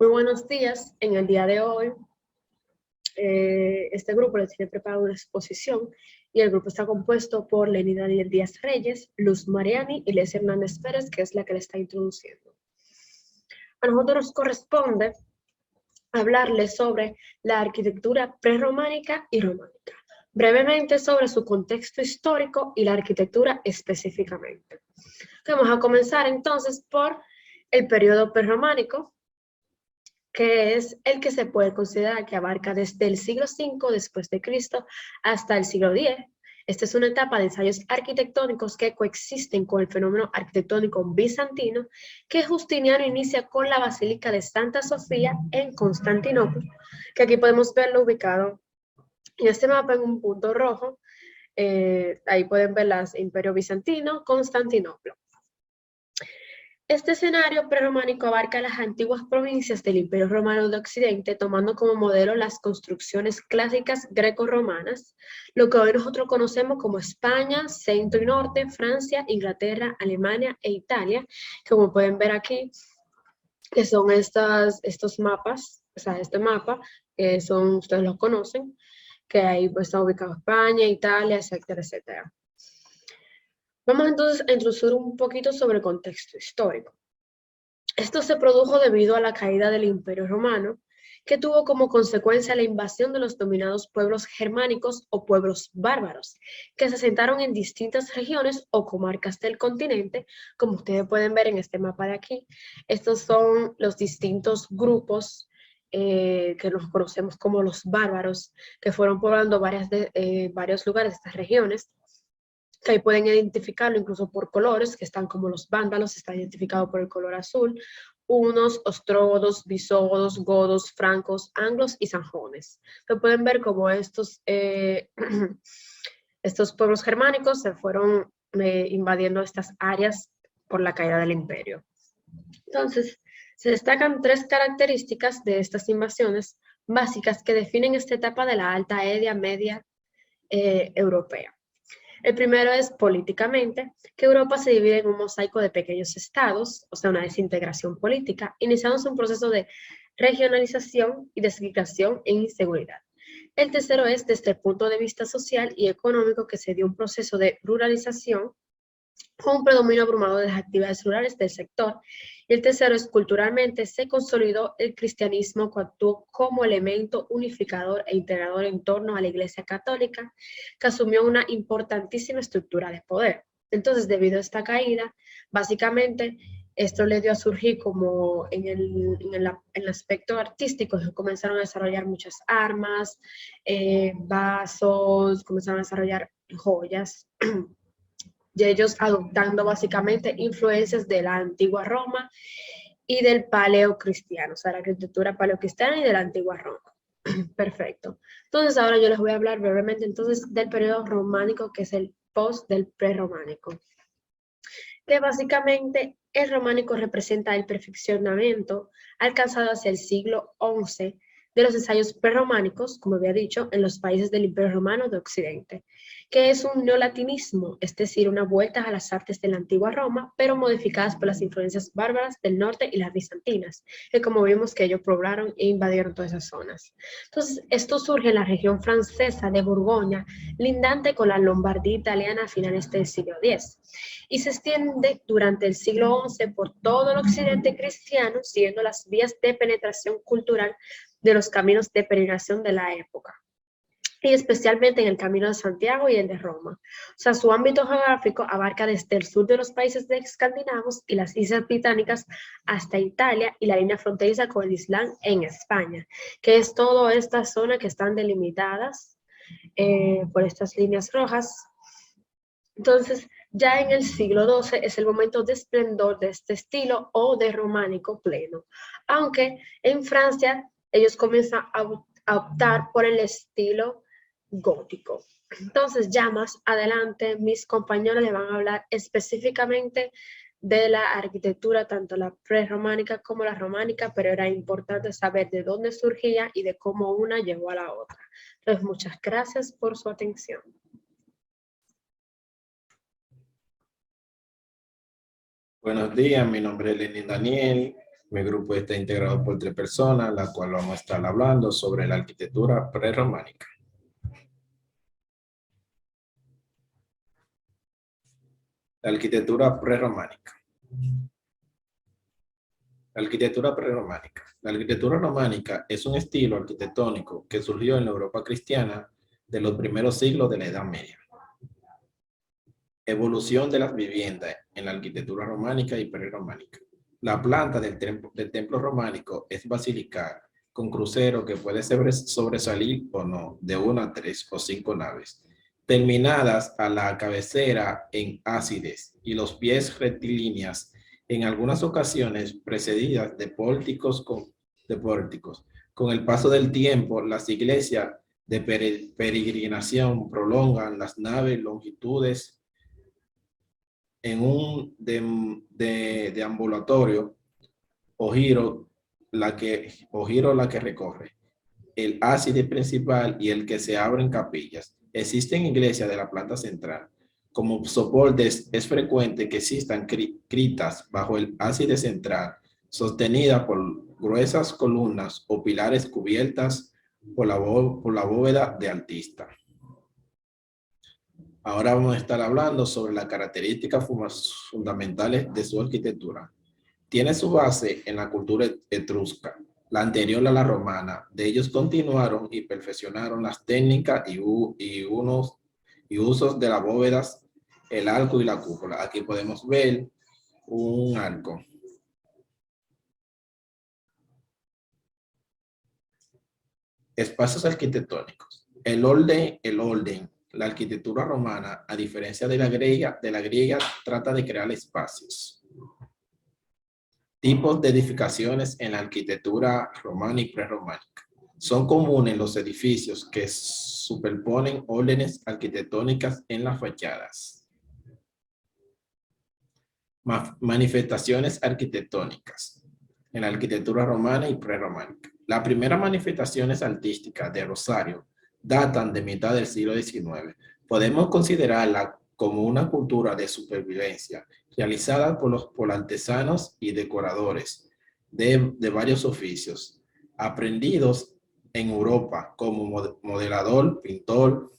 Muy buenos días. En el día de hoy, este grupo les tiene preparado una exposición y el grupo está compuesto por Lenny Daniel Díaz Reyes, Luz Mariani y Les Hernández Pérez, que es la que le está introduciendo. A nosotros nos corresponde hablarles sobre la arquitectura prerrománica y románica, brevemente sobre su contexto histórico y la arquitectura específicamente. Vamos a comenzar entonces por el periodo prerrománico, que es el que se puede considerar que abarca desde el siglo V después de Cristo hasta el siglo X. Esta es una etapa de ensayos arquitectónicos que coexisten con el fenómeno arquitectónico bizantino, que Justiniano inicia con la Basílica de Santa Sofía en Constantinopla, que aquí podemos verlo ubicado en este mapa en un punto rojo. Ahí pueden ver las Imperio Bizantino, Constantinopla. Este escenario prerrománico abarca las antiguas provincias del Imperio Romano de Occidente, tomando como modelo las construcciones clásicas greco-romanas, lo que hoy nosotros conocemos como España, Centro y Norte, Francia, Inglaterra, Alemania e Italia, que como pueden ver aquí, que son estos mapas, o sea, este mapa, que son, ustedes los conocen, que ahí pues, está ubicado España, Italia, etcétera, etcétera. Vamos entonces a introducir un poquito sobre el contexto histórico. Esto se produjo debido a la caída del Imperio Romano, que tuvo como consecuencia la invasión de los dominados pueblos germánicos o pueblos bárbaros, que se asentaron en distintas regiones o comarcas del continente, como ustedes pueden ver en este mapa de aquí. Estos son los distintos grupos que nos conocemos como los bárbaros, que fueron poblando varios lugares de estas regiones, que ahí pueden identificarlo incluso por colores, que están como los vándalos, está identificado por el color azul, hunos, ostrogodos, visigodos, godos, francos, anglos y sajones. Entonces pueden ver cómo estos pueblos germánicos se fueron invadiendo estas áreas por la caída del imperio. Entonces, se destacan tres características de estas invasiones básicas que definen esta etapa de la Alta Edad Media europea. El primero es políticamente, que Europa se divide en un mosaico de pequeños estados, o sea, una desintegración política, iniciándose un proceso de regionalización y desigualdad e inseguridad. El tercero es desde el punto de vista social y económico, que se dio un proceso de ruralización con un predominio abrumador de las actividades rurales del sector. Y el tercero es culturalmente, se consolidó el cristianismo que actuó como elemento unificador e integrador en torno a la Iglesia Católica, que asumió una importantísima estructura de poder. Entonces, debido a esta caída, básicamente esto le dio a surgir como en el aspecto artístico, se comenzaron a desarrollar muchas armas, vasos, comenzaron a desarrollar joyas, y ellos adoptando básicamente influencias de la antigua Roma y del paleocristiano, o sea, la arquitectura paleocristiana y de la antigua Roma. Perfecto. Entonces ahora yo les voy a hablar brevemente entonces del periodo románico, que es el post del prerrománico, que básicamente el románico representa el perfeccionamiento alcanzado hacia el siglo XI de los ensayos prerrománicos, como había dicho, en los países del Imperio Romano de Occidente, que es un neolatinismo, es decir, una vuelta a las artes de la antigua Roma, pero modificadas por las influencias bárbaras del norte y las bizantinas, que como vimos que ellos poblaron e invadieron todas esas zonas. Entonces, esto surge en la región francesa de Borgoña, lindante con la Lombardía italiana a finales del siglo X, y se extiende durante el siglo XI por todo el occidente cristiano, siguiendo las vías de penetración cultural de los caminos de peregrinación de la época, y especialmente en el Camino de Santiago y el de Roma. O sea, su ámbito geográfico abarca desde el sur de los países escandinavos y las islas británicas hasta Italia y la línea fronteriza con el Islam en España, que es toda esta zona que están delimitadas por estas líneas rojas. Entonces, ya en el siglo XII es el momento de esplendor de este estilo o de románico pleno, aunque en Francia ellos comienzan a optar por el estilo gótico. Entonces, ya más adelante mis compañeros le van a hablar específicamente de la arquitectura, tanto la prerrománica como la románica, pero era importante saber de dónde surgía y de cómo una llegó a la otra. Entonces, muchas gracias por su atención. Buenos días, mi nombre es Lenny Daniel. Mi grupo está integrado por 3 personas, la cual vamos a estar hablando sobre la arquitectura prerrománica. La arquitectura prerrománica. La arquitectura prerrománica. La arquitectura románica es un estilo arquitectónico que surgió en la Europa cristiana de los primeros siglos de la Edad Media. Evolución de las viviendas en la arquitectura románica y prerrománica. La planta del templo románico es basilical, con crucero que puede sobresalir o no, de 1 a 3 o 5 naves, terminadas a la cabecera en ábsides y los pies rectilíneas, en algunas ocasiones precedidas de pórticos. Con el paso del tiempo, las iglesias de peregrinación prolongan las naves longitudes en un deambulatorio o giro la que recorre el ábside principal y el que se abre en capillas. Existen iglesias de la planta central. Como soportes es frecuente que existan criptas bajo el ábside central, sostenida por gruesas columnas o pilares cubiertas por la bóveda de artista. Ahora vamos a estar hablando sobre las características fundamentales de su arquitectura. Tiene su base en la cultura etrusca, la anterior a la romana. De ellos continuaron y perfeccionaron las técnicas y usos de las bóvedas, el arco y la cúpula. Aquí podemos ver un arco. Espacios arquitectónicos. El orden. La arquitectura romana, a diferencia de la griega, trata de crear espacios. Tipos de edificaciones en la arquitectura romana y prerrománica. Son comunes los edificios que superponen órdenes arquitectónicas en las fachadas. Manifestaciones arquitectónicas en la arquitectura romana y prerrománica. Las primeras manifestaciones artísticas de Rosario datan de mitad del siglo XIX. Podemos considerarla como una cultura de supervivencia realizada por artesanos y decoradores de varios oficios, aprendidos en Europa como modelador, pintor,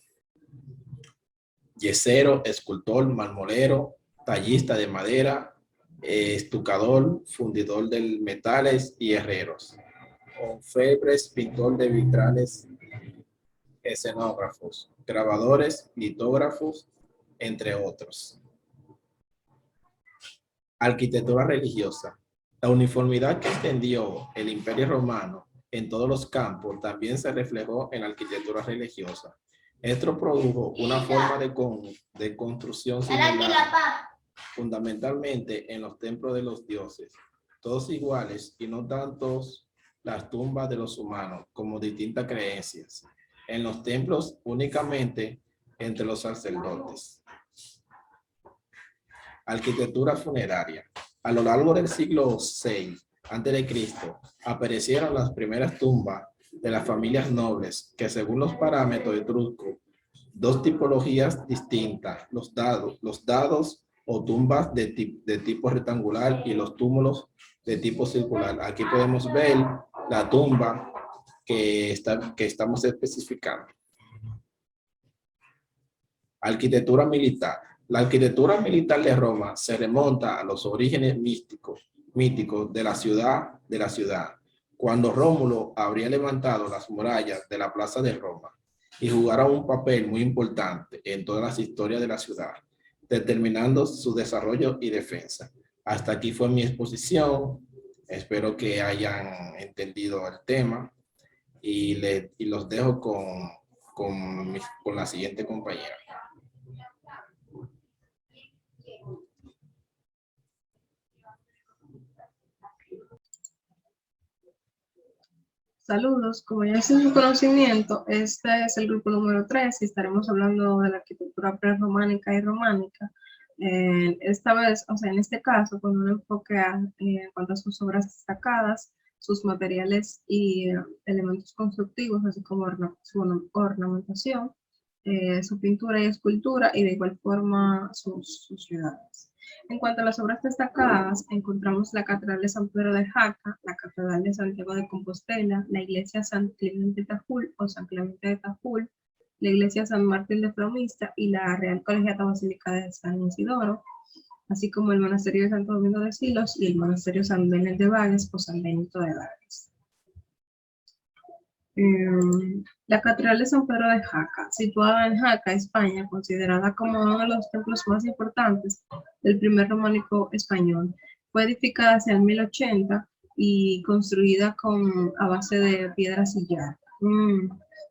yesero, escultor, marmolero, tallista de madera, estucador, fundidor de metales y herreros, orfebres, pintor de vitrales, escenógrafos, grabadores, litógrafos, entre otros. Arquitectura religiosa. La uniformidad que extendió el Imperio Romano en todos los campos también se reflejó en la arquitectura religiosa. Esto produjo una forma de construcción similar, fundamentalmente en los templos de los dioses, todos iguales y no tantos las tumbas de los humanos como distintas creencias. En los templos únicamente entre los sacerdotes. Arquitectura funeraria. A lo largo del siglo VI a.C., aparecieron las primeras tumbas de las familias nobles que, según los parámetros etruscos, dos tipologías distintas, los dados o tumbas de tipo rectangular y los túmulos de tipo circular. Aquí podemos ver la tumba que estamos especificando. Arquitectura militar. La arquitectura militar de Roma se remonta a los orígenes míticos de la ciudad, cuando Rómulo habría levantado las murallas de la plaza de Roma y jugara un papel muy importante en todas las historias de la ciudad, determinando su desarrollo y defensa. Hasta aquí fue mi exposición. Espero que hayan entendido el tema y los dejo con la siguiente compañera. Saludos, como ya es su conocimiento, este es el grupo número 3 y estaremos hablando de la arquitectura prerrománica y románica. Esta vez, o sea, en este caso, con un enfoque en cuanto a sus obras destacadas, sus materiales y elementos constructivos, así como su ornamentación, su pintura y escultura, y de igual forma sus ciudades. En cuanto a las obras destacadas, encontramos la Catedral de San Pedro de Jaca, la Catedral de Santiago de Compostela, la Iglesia San Clemente de Tajul o San Clemente de Tajul, la Iglesia San Martín de Flomista y la Real Colegiata Basílica de San Isidoro, así como el Monasterio de Santo Domingo de Silos y el Monasterio San Benel de Bages o San Benito de Bages. La Catedral de San Pedro de Jaca, situada en Jaca, España, considerada como uno de los templos más importantes del primer románico español, fue edificada hacia el 1080 y construida a base de piedra sillar.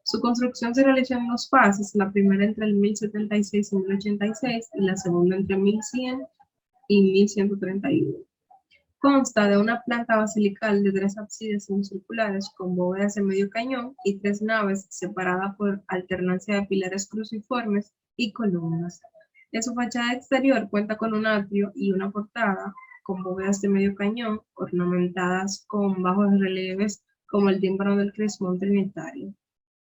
Su construcción se realizó en dos fases, la primera entre el 1076 y 1086 y la segunda entre 1100 y 1131. Consta de una planta basilical de 3 ábsides semicirculares con bóvedas de medio cañón y 3 naves separadas por alternancia de pilares cruciformes y columnas. En su fachada exterior cuenta con un atrio y una portada con bóvedas de medio cañón ornamentadas con bajos relieves como el tímpano del crismón trinitario.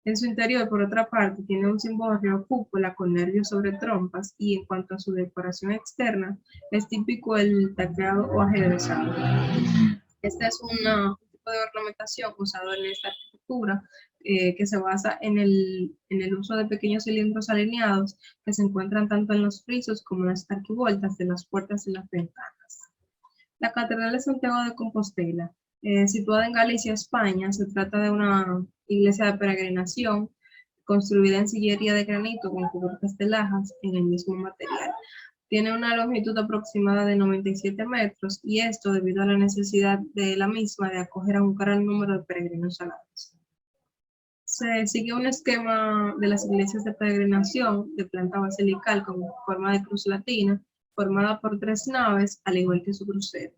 En su interior, por otra parte, tiene un cimborrio cúpula con nervios sobre trompas y en cuanto a su decoración externa, es típico el taqueado o ajedrezado. Este es un tipo de ornamentación usado en esta arquitectura que se basa en el uso de pequeños cilindros alineados que se encuentran tanto en los frisos como en las arquivoltas de las puertas y las ventanas. La Catedral de Santiago de Compostela, situada en Galicia, España, se trata de una iglesia de peregrinación construida en sillería de granito con cubiertas de lajas en el mismo material. Tiene una longitud aproximada de 97 metros y esto debido a la necesidad de la misma de acoger a un gran número de peregrinos al año. Se sigue un esquema de las iglesias de peregrinación de planta basilical con forma de cruz latina, formada por 3 naves, al igual que su crucero.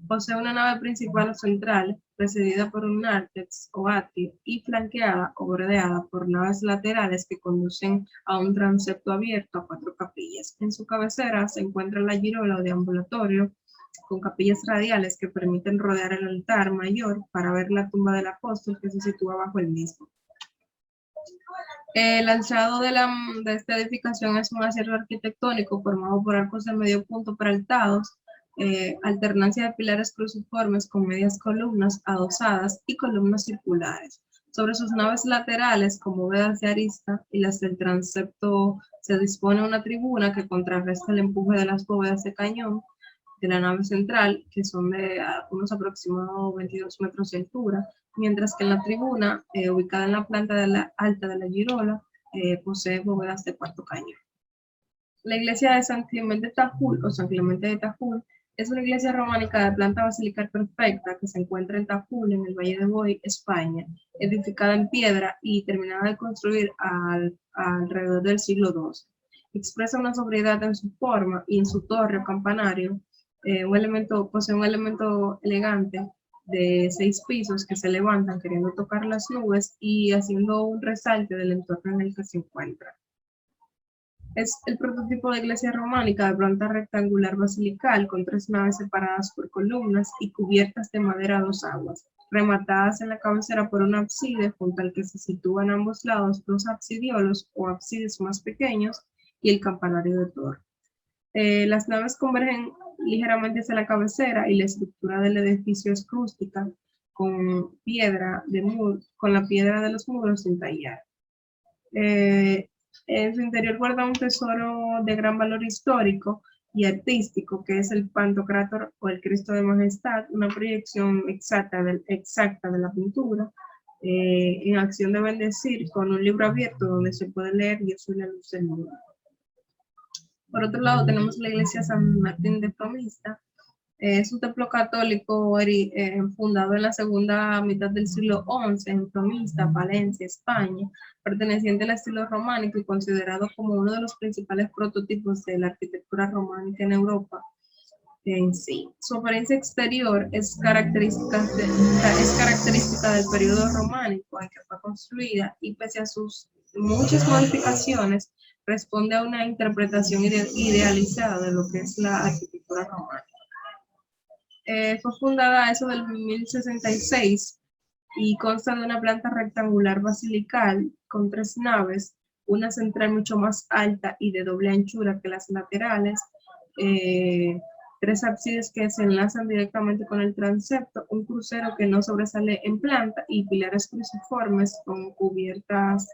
Posee una nave principal o central, precedida por un nártex o atrio y flanqueada o bordeada por naves laterales que conducen a un transepto abierto a 4 capillas. En su cabecera se encuentra la girola o deambulatorio, con capillas radiales que permiten rodear el altar mayor para ver la tumba del apóstol que se sitúa bajo el mismo. El alzado de esta edificación es un acierto arquitectónico formado por arcos de medio punto peraltados, alternancia de pilares cruciformes con medias columnas adosadas y columnas circulares. Sobre sus naves laterales, con bóvedas de arista y las del transepto, se dispone una tribuna que contrarresta el empuje de las bóvedas de cañón de la nave central, que son de unos aproximados 22 metros de altura, mientras que en la tribuna, ubicada en la planta alta de la girola, posee bóvedas de cuarto cañón. La iglesia de San Clemente de Tajul o San Clemente de Tajul es una iglesia románica de planta basilical perfecta que se encuentra en Tajul, en el Valle de Boí, España, edificada en piedra y terminada de construir alrededor del siglo XII. Expresa una sobriedad en su forma y en su torre o campanario. Posee un elemento elegante de 6 pisos que se levantan queriendo tocar las nubes y haciendo un resalte del entorno en el que se encuentra. Es el prototipo de iglesia románica de planta rectangular basilical con 3 naves separadas por columnas y cubiertas de madera a 2 aguas, rematadas en la cabecera por un ábside junto al que se sitúan a ambos lados 2 absidiolos o ábsides más pequeños y el campanario de torre. Las naves convergen ligeramente hacia la cabecera y la estructura del edificio es rústica, con la piedra de los muros sin tallar. En su interior guarda un tesoro de gran valor histórico y artístico, que es el Pantocrátor o el Cristo de Majestad, una proyección exacta de la pintura, en acción de bendecir, con un libro abierto donde se puede leer "Yo soy la luz del mundo". Por otro lado, tenemos la iglesia San Martín de Flomista. Es un templo católico fundado en la segunda mitad del siglo XI en Flomista, Valencia, España, perteneciente al estilo románico y considerado como uno de los principales prototipos de la arquitectura románica en Europa en sí. Su apariencia exterior es característica del periodo románico en que fue construida y pese a sus muchas modificaciones, responde a una interpretación idealizada de lo que es la arquitectura románica. Fue fundada a eso del 1066 y consta de una planta rectangular basilical con 3 naves, una central mucho más alta y de doble anchura que las laterales, 3 ábsides que se enlazan directamente con el transepto, un crucero que no sobresale en planta y pilares cruciformes con cubiertas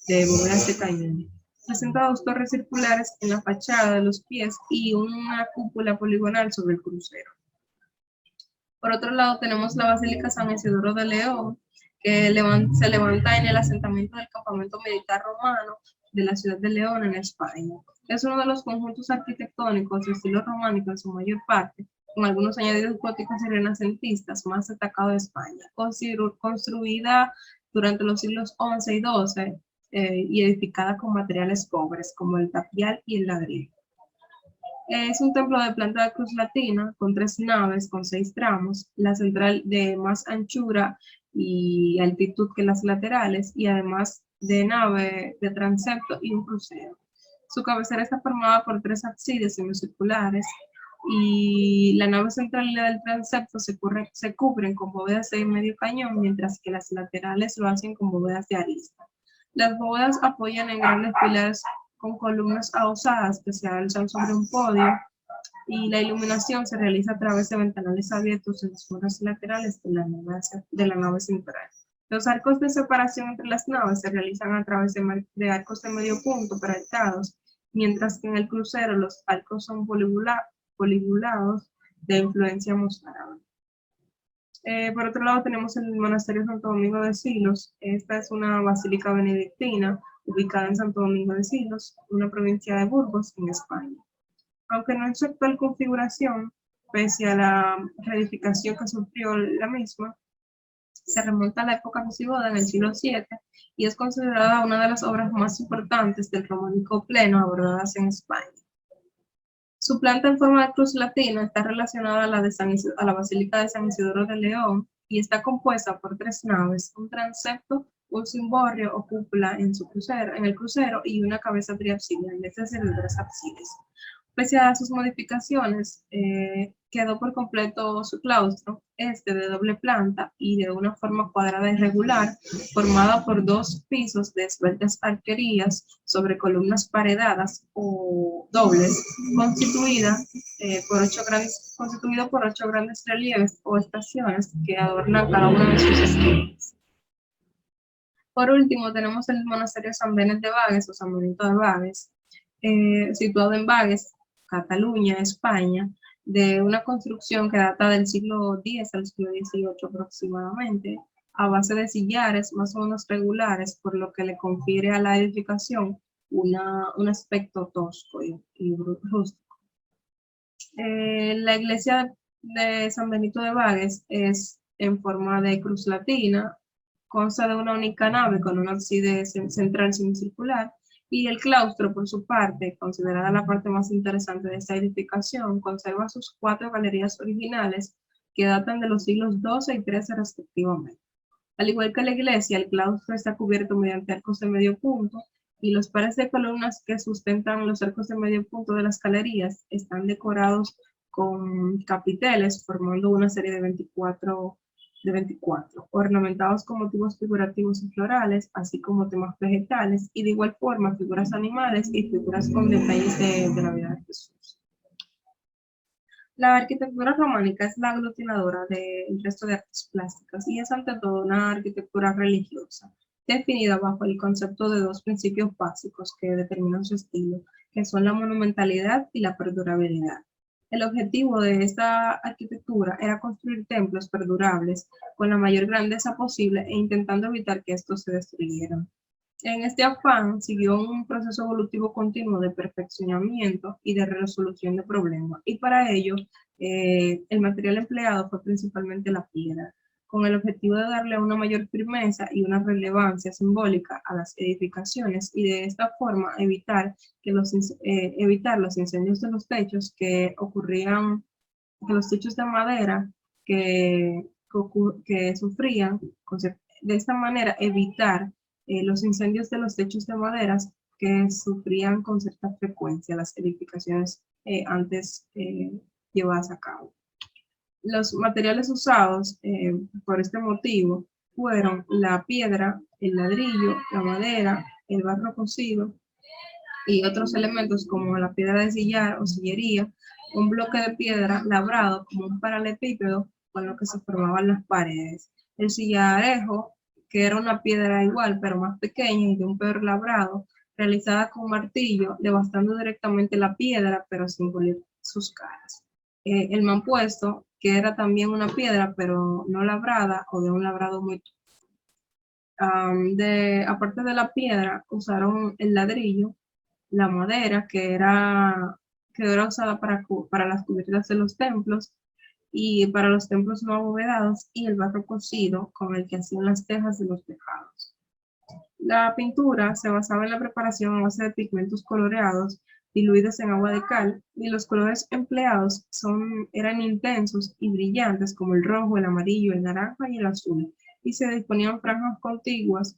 de bóvedas de cañón. Presenta 2 torres circulares en la fachada de los pies y una cúpula poligonal sobre el crucero. Por otro lado, tenemos la Basílica San Isidoro de León, que se levanta en el asentamiento del campamento militar romano de la ciudad de León, en España. Es uno de los conjuntos arquitectónicos de estilo románico en su mayor parte, con algunos añadidos góticos y renacentistas, más destacado de España. Construida durante los siglos XI y XII y edificada con materiales pobres, como el tapial y el ladrillo. Es un templo de planta de cruz latina, con 3 naves, con 6 tramos, la central de más anchura y altitud que las laterales, y además de nave de transepto y un crucero. Su cabecera está formada por 3 ábsides semicirculares, y la nave central y la del transepto se cubren con bóvedas de medio cañón, mientras que las laterales lo hacen con bóvedas de arista. Las bóvedas apoyan en grandes pilares con columnas adosadas que se alzan sobre un podio, y la iluminación se realiza a través de ventanales abiertos en los muros laterales de la nave central. Los arcos de separación entre las naves se realizan a través de arcos de medio punto proyectados, mientras que en el crucero los arcos son polibulados de influencia mozárabe. Por otro lado tenemos el monasterio Santo Domingo de Silos. Esta es una basílica benedictina ubicada en Santo Domingo de Silos, una provincia de Burgos, en España. Aunque no en su actual configuración, pese a la reedificación que sufrió la misma, se remonta a la época visigoda en el siglo VII y es considerada una de las obras más importantes del románico pleno abordadas en España. Su planta en forma de cruz latina está relacionada a la Basílica de San Isidoro de León y está compuesta por 3 naves, un transepto, un cimborrio o cúpula en el crucero y una cabeza triabsidal, es decir, de 3 ábsides. Pese a sus modificaciones, quedó por completo su claustro, de doble planta y de una forma cuadrada irregular, formada por 2 pisos de esbeltas arquerías sobre columnas paredadas o dobles, constituido por 8 grandes relieves o estaciones que adornan cada una de sus esquinas. Por último, tenemos el monasterio San Benet de Bages o San Benito de Bages, situado en Bages, Cataluña, España, de una construcción que data del siglo X al siglo XVIII aproximadamente, a base de sillares más o menos regulares, por lo que le confiere a la edificación un aspecto tosco y rústico. La iglesia de San Benito de Bages es en forma de cruz latina, consta de una única nave con un ábside central semicircular, y el claustro, por su parte, considerada la parte más interesante de esta edificación, conserva sus 4 galerías originales que datan de los siglos XII y XIII respectivamente. Al igual que la iglesia, el claustro está cubierto mediante arcos de medio punto, y los pares de columnas que sustentan los arcos de medio punto de las galerías están decorados con capiteles, formando una serie de 24, ornamentados con motivos figurativos y florales, así como temas vegetales, y de igual forma figuras animales y figuras con detalles de la vida de Jesús. La arquitectura románica es la aglutinadora del resto de artes plásticas y es ante todo una arquitectura religiosa, definida bajo el concepto de 2 principios básicos que determinan su estilo, que son la monumentalidad y la perdurabilidad. El objetivo de esta arquitectura era construir templos perdurables con la mayor grandeza posible e intentando evitar que estos se destruyeran. En este afán siguió un proceso evolutivo continuo de perfeccionamiento y de resolución de problemas, y para ello el material empleado fue principalmente la piedra, con el objetivo de darle una mayor firmeza y una relevancia simbólica a las edificaciones, y de esta forma evitar los incendios de los techos que ocurrían, que los techos de madera que sufrían, de esta manera evitar los incendios de los techos de madera que sufrían con cierta frecuencia las edificaciones antes llevadas a cabo. Los materiales usados por este motivo fueron la piedra, el ladrillo, la madera, el barro cocido y otros elementos como la piedra de sillar o sillería, un bloque de piedra labrado como un paralelepípedo con lo que se formaban las paredes. El sillarejo, que era una piedra igual pero más pequeña y de un peor labrado, realizada con martillo, devastando directamente la piedra pero sin pulir sus caras. El mampuesto, que era también una piedra pero no labrada o de un labrado muy aparte de la piedra, usaron el ladrillo, la madera, que era usada para las cubiertas de los templos y para los templos no abovedados, y el barro cocido con el que hacían las tejas de los tejados. La pintura se basaba en la preparación a base de pigmentos coloreados diluidos en agua de cal, y los colores empleados eran intensos y brillantes como el rojo, el amarillo, el naranja y el azul, y se disponían franjas contiguas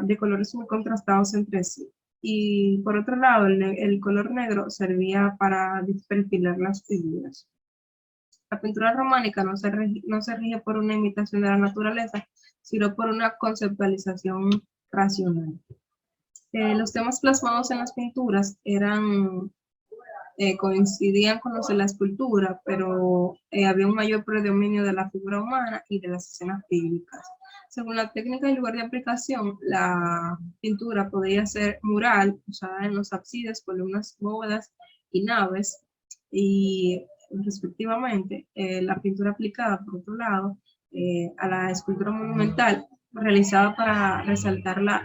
de colores muy contrastados entre sí. Y por otro lado, el color negro servía para perfilar las figuras. La pintura románica no se rige por una imitación de la naturaleza, sino por una conceptualización racional. Los temas plasmados en las pinturas coincidían con los de la escultura, pero había un mayor predominio de la figura humana y de las escenas bíblicas. Según la técnica y lugar de aplicación, la pintura podía ser mural, usada en los ábsides, columnas, bóvedas y naves, y respectivamente, la pintura aplicada, por otro lado, a la escultura monumental, realizada para resaltar la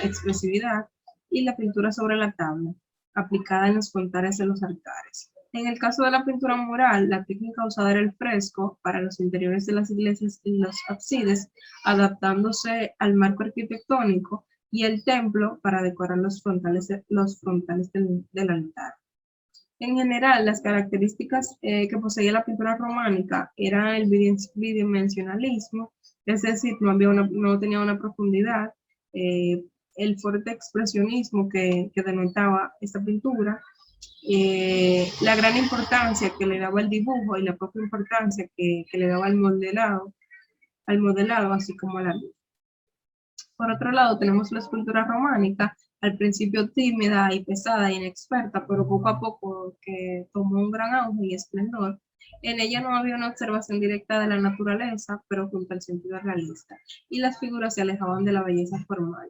expresividad, y la pintura sobre la tabla, aplicada en los frontales de los altares. En el caso de la pintura mural, la técnica usada era el fresco para los interiores de las iglesias y los ábsides, adaptándose al marco arquitectónico, y el templo para decorar los frontales del altar. En general, las características que poseía la pintura románica eran el bidimensionalismo, es decir, no tenía una profundidad, el fuerte expresionismo que denotaba esta pintura, la gran importancia que le daba el dibujo y la poca importancia que le daba al modelado, así como a la luz. Por otro lado, tenemos la escultura románica, al principio tímida y pesada e inexperta, pero poco a poco que tomó un gran auge y esplendor. En ella no había una observación directa de la naturaleza, pero junto al sentido realista, y las figuras se alejaban de la belleza formal.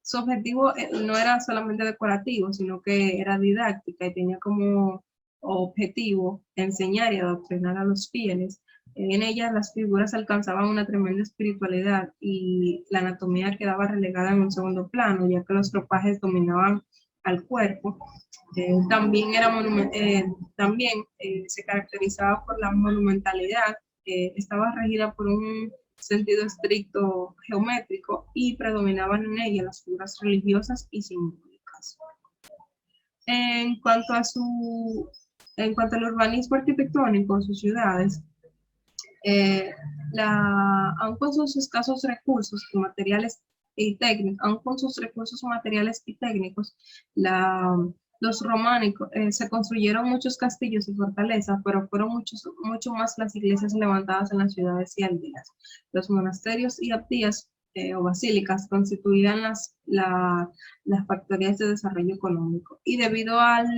Su objetivo no era solamente decorativo, sino que era didáctica y tenía como objetivo enseñar y adoctrinar a los fieles. En ella las figuras alcanzaban una tremenda espiritualidad y la anatomía quedaba relegada en un segundo plano, ya que los ropajes dominaban al cuerpo. También se caracterizaba por la monumentalidad, estaba regida por un sentido estricto geométrico, y predominaban en ella las figuras religiosas y simbólicas. En cuanto al urbanismo arquitectónico en sus ciudades, aun con sus escasos recursos materiales y técnicos, los románicos se construyeron muchos castillos y fortalezas, pero fueron mucho más las iglesias levantadas en las ciudades y aldeas. Los monasterios y abadías o basílicas constituían las factorías de desarrollo económico, y debido al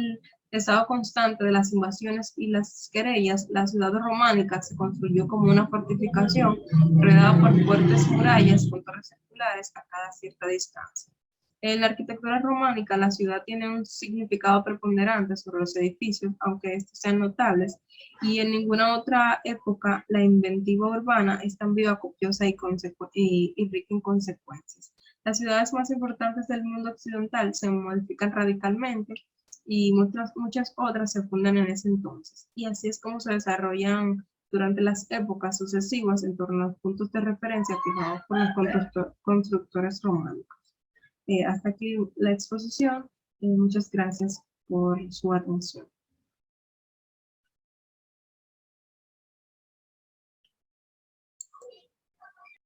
estado constante de las invasiones y las querellas, la ciudad románica se construyó como una fortificación rodeada por fuertes murallas con torres circulares a cada cierta distancia. En la arquitectura románica, la ciudad tiene un significado preponderante sobre los edificios, aunque estos sean notables, y en ninguna otra época la inventiva urbana es tan viva, copiosa y rica en consecuencias. Las ciudades más importantes del mundo occidental se modifican radicalmente, y muchas otras se fundan en ese entonces. Y así es como se desarrollan durante las épocas sucesivas en torno a los puntos de referencia fijados por los constructores románicos. Hasta aquí la exposición. Muchas gracias por su atención.